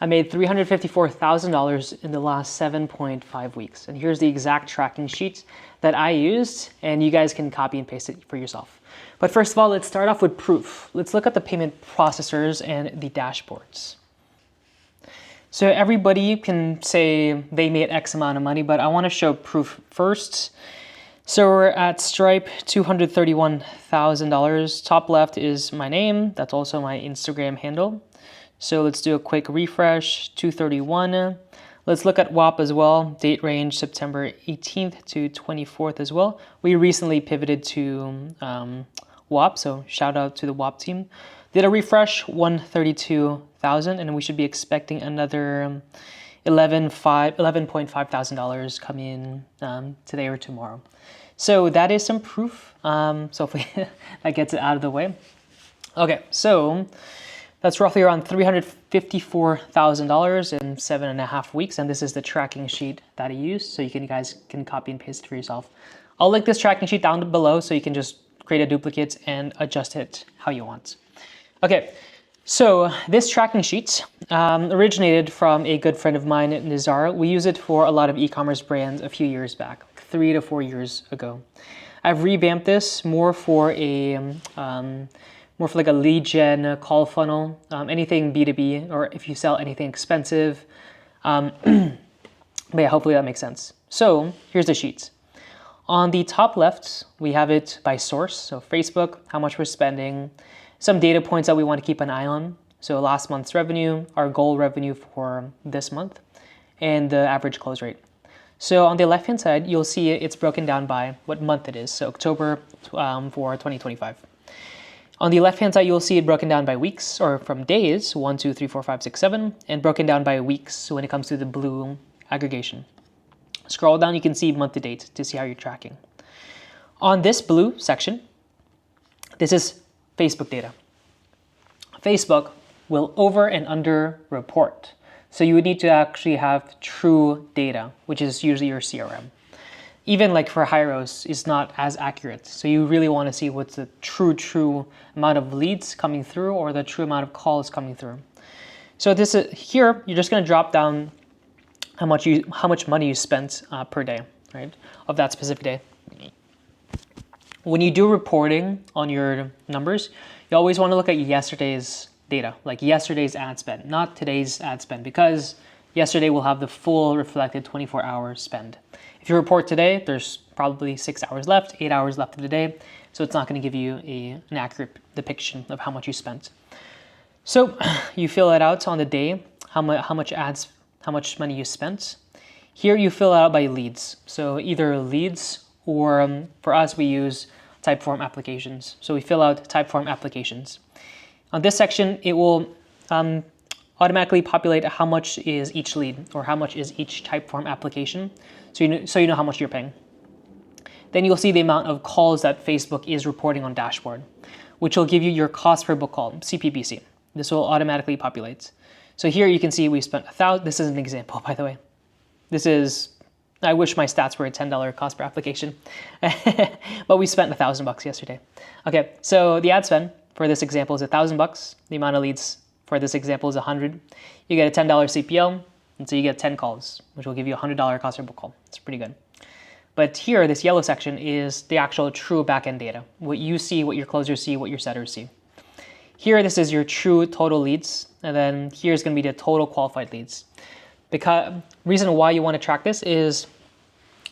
I made $354,000 in the last 7.5 weeks. And here's the exact tracking sheet that I used, and you guys can copy and paste it for yourself. But first of all, let's start off with proof. Let's look at the payment processors and the dashboards. So everybody can say they made X amount of money, but I want to show proof first. So we're at Stripe, $231,000. Top left is my name. That's also my Instagram handle. So let's do a quick refresh, 231. Let's look at WAP as well. Date range September 18th to 24th as well. We recently pivoted to WAP, so shout out to the WAP team. Did a refresh, 132,000, and we should be expecting another $11.5 thousand come in today or tomorrow. So that is some proof. So hopefully that gets it out of the way. Okay, so that's roughly around $354,000 in 7.5 weeks, and this is the tracking sheet that I used, so you guys can copy and paste it for yourself. I'll link this tracking sheet down below, so you can just create a duplicate and adjust it how you want. Okay, so this tracking sheet originated from a good friend of mine, Nizar. We use it for a lot of e-commerce brands a few years back, 3 to 4 years ago. I've revamped this more for like a lead gen call funnel, anything B2B, or if you sell anything expensive. But yeah, hopefully that makes sense. So here's the sheet. On the top left, we have it by source. So Facebook, how much we're spending, some data points that we want to keep an eye on. So last month's revenue, our goal revenue for this month, and the average close rate. So on the left-hand side, you'll see it's broken down by what month it is. So October for 2025. On the left-hand side, you'll see it broken down by weeks, or from days, 1, 2, 3, 4, 5, 6, 7, and broken down by weeks when it comes to the blue aggregation. Scroll down, you can see month to date to see how you're tracking. On this blue section, this is Facebook data. Facebook will over and under report. So you would need to actually have true data, which is usually your CRM. Even like for ROAS, is not as accurate. So you really want to see what's the true amount of leads coming through or the true amount of calls coming through. So this is here, you're just going to drop down how much money you spent per day, right, of that specific day. When you do reporting on your numbers, you always want to look at yesterday's data, like yesterday's ad spend, not today's ad spend, because yesterday will have the full reflected 24-hour spend. If you report today, there's probably 6 hours left, 8 hours left of the day, so it's not going to give you an accurate depiction of how much you spent. So you fill it out on the day, how much money you spent. Here you fill it out by leads. So either leads or for us, we use Typeform applications. So we fill out Typeform applications. On this section, it will automatically populate how much is each lead or how much is each Typeform application. So you know how much you're paying. Then you'll see the amount of calls that Facebook is reporting on dashboard, which will give you your cost per book call, CPBC. This will automatically populate. So here you can see we spent $1,000. This is an example, by the way. I wish my stats were a $10 cost per application, but we spent $1,000 yesterday. Okay, so the ad spend for this example is $1,000. The amount of leads for this example is 100. You get a $10 CPL, and so you get 10 calls, which will give you a $100 cost per book call. It's pretty good. But here, this yellow section is the actual true backend data. What you see, what your closers see, what your setters see. Here, this is your true total leads, and then here's going to be the total qualified leads. Because reason why you want to track this is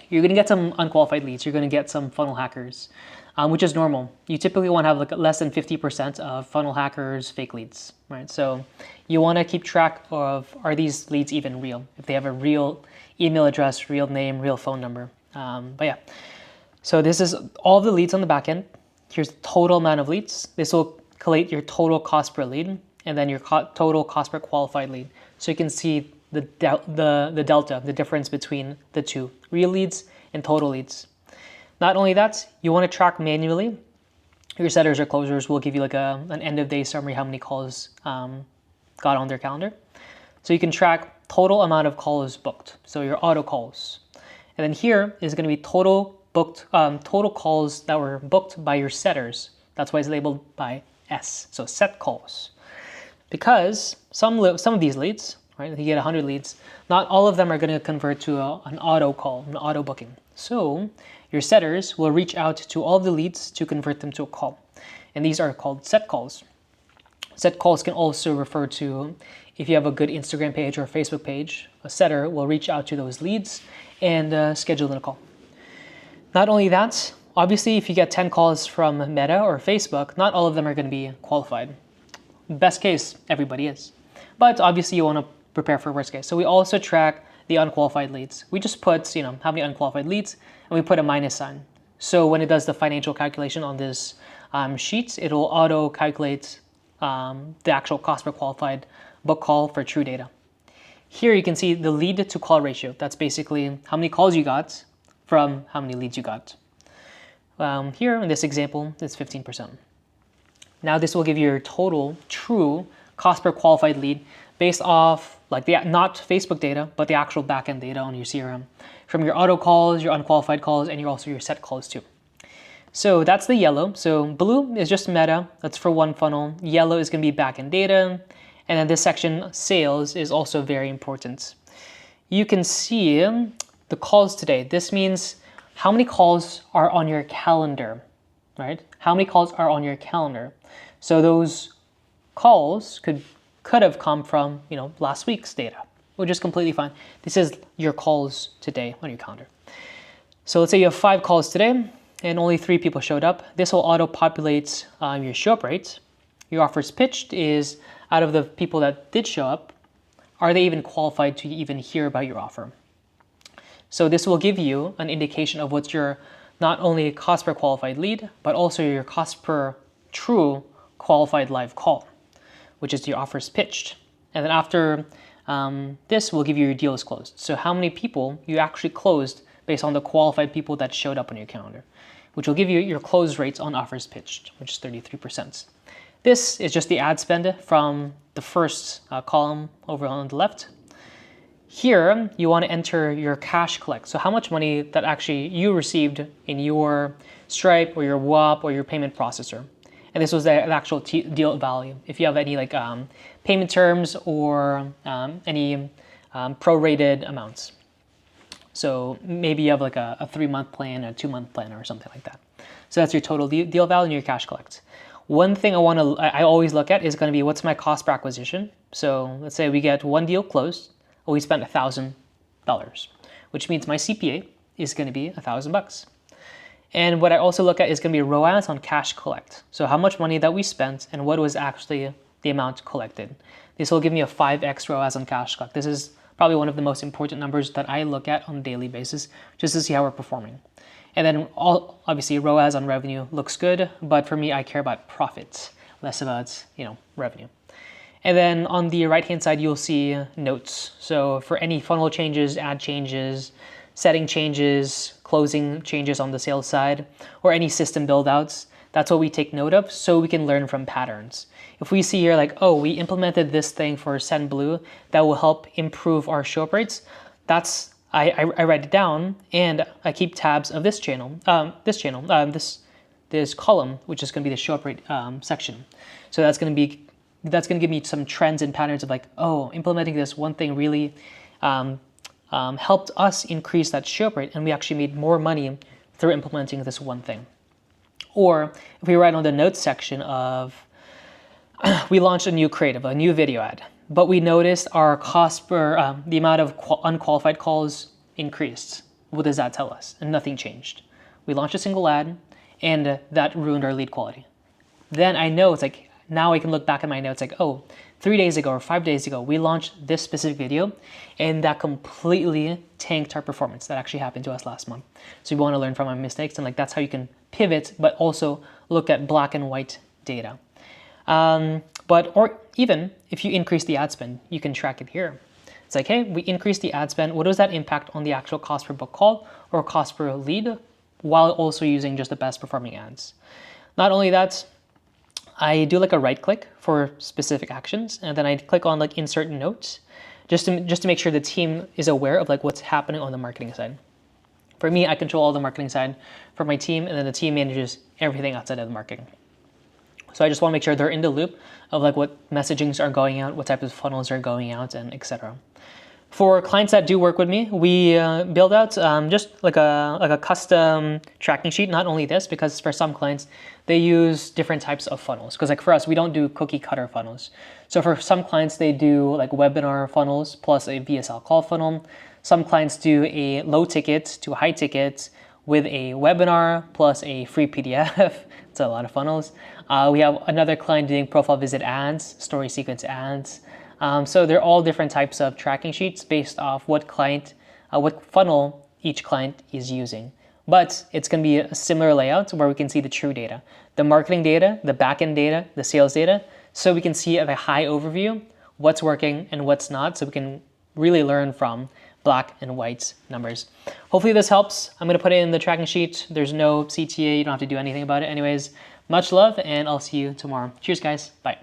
you're going to get some unqualified leads. You're going to get some funnel hackers, which is normal. You typically want to have like less than 50% of funnel hackers fake leads, right? So you want to keep track of, are these leads even real? If they have a real email address, real name, real phone number. But yeah, so this is all the leads on the back end. Here's the total amount of leads. This will collate your total cost per lead and then your total cost per qualified lead. So you can see the delta, the difference between the two, real leads and total leads. Not only that, you want to track manually. Your setters or closers will give you like an end of day summary, how many calls got on their calendar. So you can track total amount of calls booked. So your auto calls. And then here is going to be total calls that were booked by your setters. That's why it's labeled by S. So set calls. Because some of these leads, right? You get 100 leads. Not all of them are going to convert to an auto call, an auto booking. So your setters will reach out to all the leads to convert them to a call. And these are called set calls. Set calls can also refer to if you have a good Instagram page or Facebook page, a setter will reach out to those leads and schedule in a call. Not only that, obviously if you get 10 calls from Meta or Facebook, not all of them are going to be qualified. Best case, everybody is. But obviously you want to prepare for worst case. So we also track the unqualified leads. We just put, how many unqualified leads, and we put a minus sign. So when it does the financial calculation on this sheet, it'll auto calculate the actual cost per qualified book call for true data. Here you can see the lead to call ratio. That's basically how many calls you got from how many leads you got. Here in this example, it's 15%. Now this will give you your total true cost per qualified lead based off not Facebook data, but the actual backend data on your CRM from your auto calls, your unqualified calls, and also your set calls too. So that's the yellow. So blue is just Meta. That's for one funnel. Yellow is going to be backend data. And then this section, sales, is also very important. You can see the calls today. This means how many calls are on your calendar, right? How many calls are on your calendar? So those calls could have come from, last week's data, which is completely fine. This is your calls today on your calendar. So let's say you have 5 calls today and only 3 people showed up. This will auto-populate your show-up rate. Your offers pitched is out of the people that did show up, are they even qualified to even hear about your offer? So this will give you an indication of what's your not only cost per qualified lead, but also your cost per true qualified live call, which is your offers pitched. And then after this will give you your deals closed. So how many people you actually closed based on the qualified people that showed up on your calendar, which will give you your close rates on offers pitched, which is 33%. This is just the ad spend from the first column over on the left. Here, you want to enter your cash collect. So how much money that actually you received in your Stripe or your WAP or your payment processor. And this was the actual deal value. If you have any payment terms or any prorated amounts. So maybe you have a 3-month plan, a 2-month plan or something like that. So that's your total deal value and your cash collect. One thing I always look at is going to be what's my cost per acquisition. So let's say we get 1 deal closed, we spent $1,000, which means my CPA is going to be $1,000. And what I also look at is going to be ROAS on cash collect. So how much money that we spent and what was actually the amount collected. This will give me a 5x ROAS on cash collect. This is probably one of the most important numbers that I look at on a daily basis just to see how we're performing. And then obviously ROAS on revenue looks good, but for me, I care about profits, less about, revenue. And then on the right-hand side, you'll see notes. So for any funnel changes, ad changes, setting changes, closing changes on the sales side, or any system build-outs, that's what we take note of so we can learn from patterns. If we see here we implemented this thing for SendBlue that will help improve our show-up rates, I write it down and I keep tabs of this column, which is going to be the show-up rate section. So that's going to give me some trends and patterns of implementing this one thing really helped us increase that show-up rate, and we actually made more money through implementing this one thing. Or if we write on the notes section of we launched a new creative, a new video ad, but we noticed our cost per, the amount of unqualified calls increased. What does that tell us? And nothing changed. We launched a single ad and that ruined our lead quality. Then I know now I can look back at my notes 3 days ago or 5 days ago, we launched this specific video and that completely tanked our performance. That actually happened to us last month. So we want to learn from our mistakes, and that's how you can pivot, but also look at black and white data. Or even if you increase the ad spend, you can track it here. It's hey, we increased the ad spend. What does that impact on the actual cost per book call or cost per lead while also using just the best performing ads? Not only that, I do a right click for specific actions, and then I click on insert notes just to make sure the team is aware of what's happening on the marketing side. For me, I control all the marketing side for my team, and then the team manages everything outside of the marketing. So I just want to make sure they're in the loop of like what messagings are going out, what type of funnels are going out, and etc. For clients that do work with me, we build out just like a custom tracking sheet. Not only this, because for some clients, they use different types of funnels. Because like for us, we don't do cookie cutter funnels. So for some clients, they do like webinar funnels plus a VSL call funnel. Some clients do a low ticket to high ticket with a webinar plus a free PDF. It's a lot of funnels. We have another client doing profile visit ads, story sequence ads. So they're all different types of tracking sheets based off what funnel each client is using. But it's going to be a similar layout where we can see the true data, the marketing data, the backend data, the sales data, so we can see at a high overview what's working and what's not, so we can really learn from black and white numbers. Hopefully this helps. I'm going to put it in the tracking sheet. There's no CTA. You don't have to do anything about it anyways. Much love, and I'll see you tomorrow. Cheers, guys. Bye.